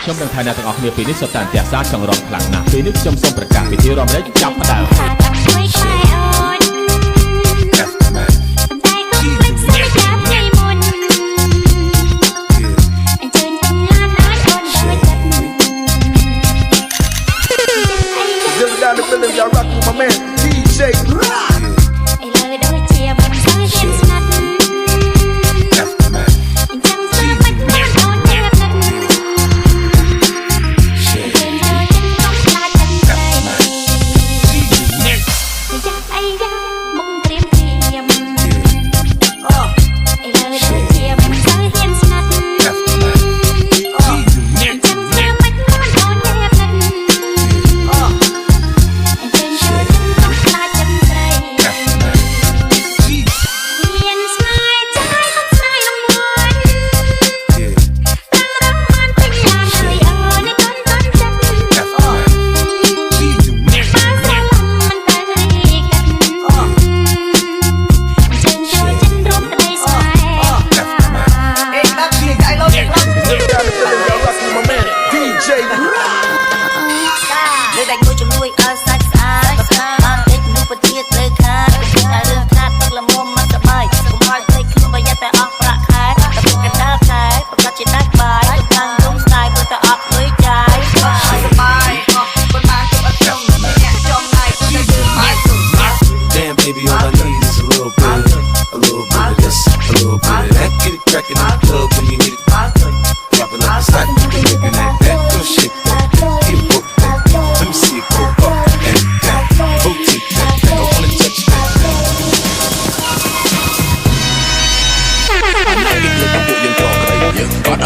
ខ្ញុំនឹងថាអ្នកទាំងអស់គ្នាពេលនេះសុទ្ធតែអន្ទះសារចង់រំខ្លាំងណាស់ពេលនេះខ្ញុំសូមប្រកាសពិធីរំលែកចាប់ផ្ដើមY'all rock with my man DJ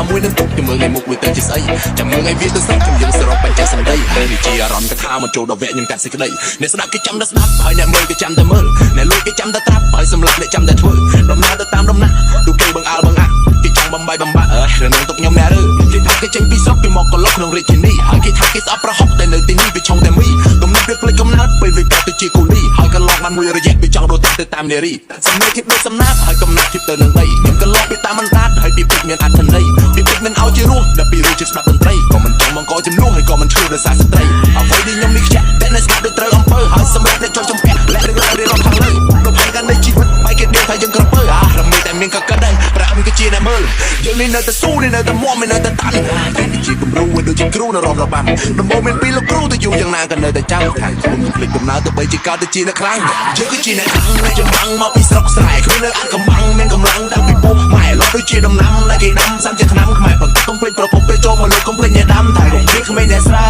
មួយនឹងទុកចាំមើលឲ្យមុខវាទៅជាស្អីចាំមើលឲ្យវាទៅស្អីខ្ញុំយើងសរុបបញ្ជាក់សម្ដីហើយនេះជាអារម្មណ៍កថាមកចូលដល់វគ្គខ្ញុំកាត់សេចក្តីអ្នកស្ដាប់គេចាំតែស្ដាប់ហើយអ្នកមើលគេចាំតែមើលអ្នកលួចគេចាំតែត្រាប់ហើយសម្រាប់អ្នកចាំតែធ្វើដំណើរទៅតាមដំណាក់ទូគេបង្អើលបង្អាក់គេចង់បំបីបំបាក់រឿងនឹងទុកខ្ញុំអ្នករើគេថាគេចេញពីស្រុកគេមកកន្លុកក្នុងរាជធានីហើយគេថាគេស្អប់ប្រហុកតែនៅទីនេះវាឆុងតែមីកំណត់វាផ្លេចកំណត់ពេលវាកាត់ទៅជាគូលីហើយកន្លងបានមួយរយៈវាចង់រត់ទៅតាមនារីសំណេរគេដូចសំណាបហើយកំណត់គេទៅនឹងដីខ្ញុំកន្លងពីតាមអណ្ដាតហើយពីពេកមានអត្ថន័យពីពេកមិនឲ្យជារស់ដល់ពីរស់ជាស្ដាប់តន្ត្រីក៏មិនចង់មកកចំនួនហើយក៏មិនឈឺដោយសារស្ត្រីអ្វីដែលខ្ញុំនេះខ្ជិះតែនៅស្ដាប់ដូចត្រូវអំពើហើយសម្រាប់អ្នកចូលចំពាក់และរឿងរ៉ាវរៀបរាប់ខាងលើប្រផានកាន់នៃជីវិតបែកគេដឹងថាយើងក្រពើរំលឹកតែមានក៏កាត់ដែរប្រាក់ក៏ជាអ្នកមើលយើងនេះនៅតែស៊ូនេះនៅតែមាំនៅតែតាន់តែជាគំរូដូចជាគ្រូនៅរំរបាំដំបូងមានពីលោកគ្រូទៅយូរយ៉ាងណាក៏នៅតែចាំថាខ្ញុំភ្លេចកំណើទៅបីជាកើតទៅជាអ្នកខ្លាំងយើងគឺជាអ្នកខ្លាំងនៅចំបាំងមកពីស្រុកស្រែគ្មាននៅអាកំបាំងមានកម្លាំងដល់ពីពុកម៉ែឡោះដូចជាដំណាំដែលគេដាំសាំជាឆ្នាំខ្មែរបន្ទុកពេញប្រពន្ធពេលចូលមកលើកុំភ្លេចអ្នកដាំតែកុំភ្លេចក្មេងអ្នកស្រែ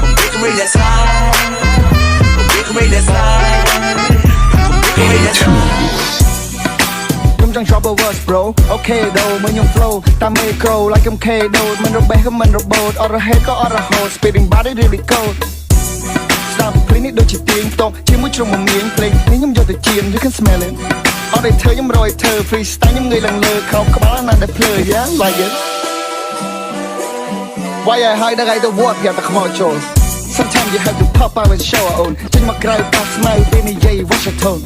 កុំភ្លេចក្មេងអ្នកស្រែកុំភ្លេចក្មេងអ្នកស្រែខ្ញុំចង់ trouble words bro okay ដូមើលខ្ញុំ flow តាម macro like MK ដូមិនរបេះក៏មិនរបូតអរហេតុក៏អរហូត spitting body really cold ស្ដាប់ភ្លេងនេះដូចជាទៀងតោជាមួយជ្រុំមមាញភ្លេងនេះខ្ញុំយកទៅជៀន you can smell it អត់ឲ្យធ្វើខ្ញុំរយធ្វើ freestyle ខ្ញុំងាយឡើងលើខោក្បាលណាស់តែភ្លើ yeah like it why I hide the guy the what យ៉ាតែខ្មោចចូលSometimes you have to pop out and show our own ចេញមកក្រៅប៉ាស្មៅពេលនិយាយ Washington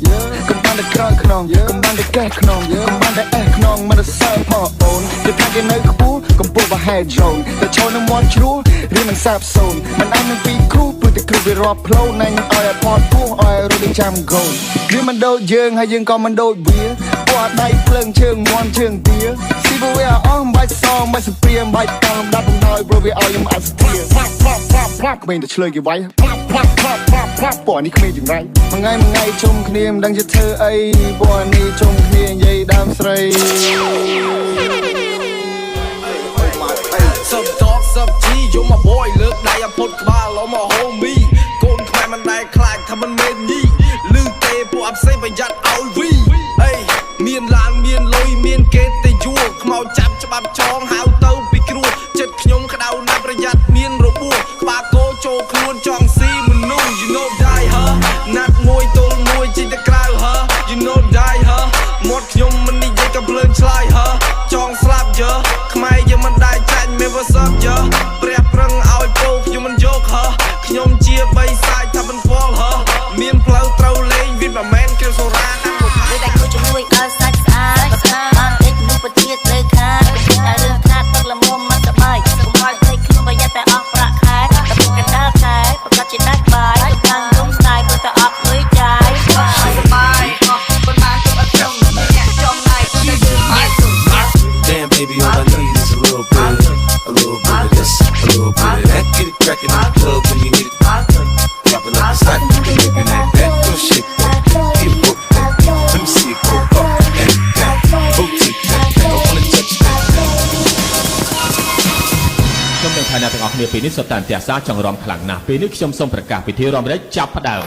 កុំបានតែក្រៅខ្នងកុំបានតែកេះខ្នងកុំបានតែអេះខ្នងមិនទៅសើផងអូនគេថាគេនៅខ្ពស់កំពុះបហែ drone តែឈរនៅមាត់ជ្រោះរៀនមិនសាបសូន្យមិនអាចនឹងពីគ្រូព្រោះតែគ្រូវារាប់ផ្លូវណែញឲ្យអផតពោះឲ្យរត់ចាំកូនវាមិនដូចយើងហើយយើងក៏មិនដូចវាពួកដៃភ្លើងជើងមាន់ជើងទាស៊ីបវាអស់បាច់សងបាច់សព្រាមបាច់តាមលំដាប់បំណយព្រោះវាឲ្យខ្ញុំអត់ស្ទាក្មេងតែឆ្លើយគេវាយពួកនេះក្មេងយ៉ាងไรមួយថ្ងៃជុំគ្នាមិនដឹងជាធ្វើអីពួកនេះជុំគ្នានិយាយដើមស្រី Sub dog sub G យកមក boy លើកដៃអាពុតក្បាលឡមក homie កូនខ្មែរមិនដែលខ្លាចថាមិនមែនញីលឺទេពួកអផ្សេងប្រយ័ត្នឲ្យវីអេមានឡានមានលុយមានគេទៅយួរខ្មោចចាប់ច្បាប់ចងហៅទៅពីគ្រួចិត្តខ្ញុំក្តៅណាស់ប្រយ័ត្នមានរបួសក្បាលគោចូលខ្លួនចង់ស៊ីមនុស្ស you know die ហ៎ណាត់មួយទល់មួយជីទៅក្រៅហ៎ you know die ហ៎មាត់ខ្ញុំមិននិយាយកំភ្លើងឆ្លើយហ៎ចង់ស្លាប់យើខ្មែរយើងមិនដែលចាញ់ never stop យើព្រះប្រឹងឲ្យពោខ្ញុំមិនយកហ៎ខ្ញុំជាបីសាយថាមិនវល់ហ៎មានផ្លូវត្រូវលេងវាមិនមែនគ្រឿងសូរ៉ាណាមកហើយតែគូជាមួយឲ្យសាច់ស្អាតបានតិចមួយប្រទៀតលើខាងរឿងខាតទឹកល្ម អ្នកទាំងអស់គ្នាពេលនេះសុទ្ធតែអន្ទះសារចង់រំខ្លាំងណាស់ពេលនេះខ្ញុំសូមប្រកាសពិធីរំលែកចាប់ផ្ដើម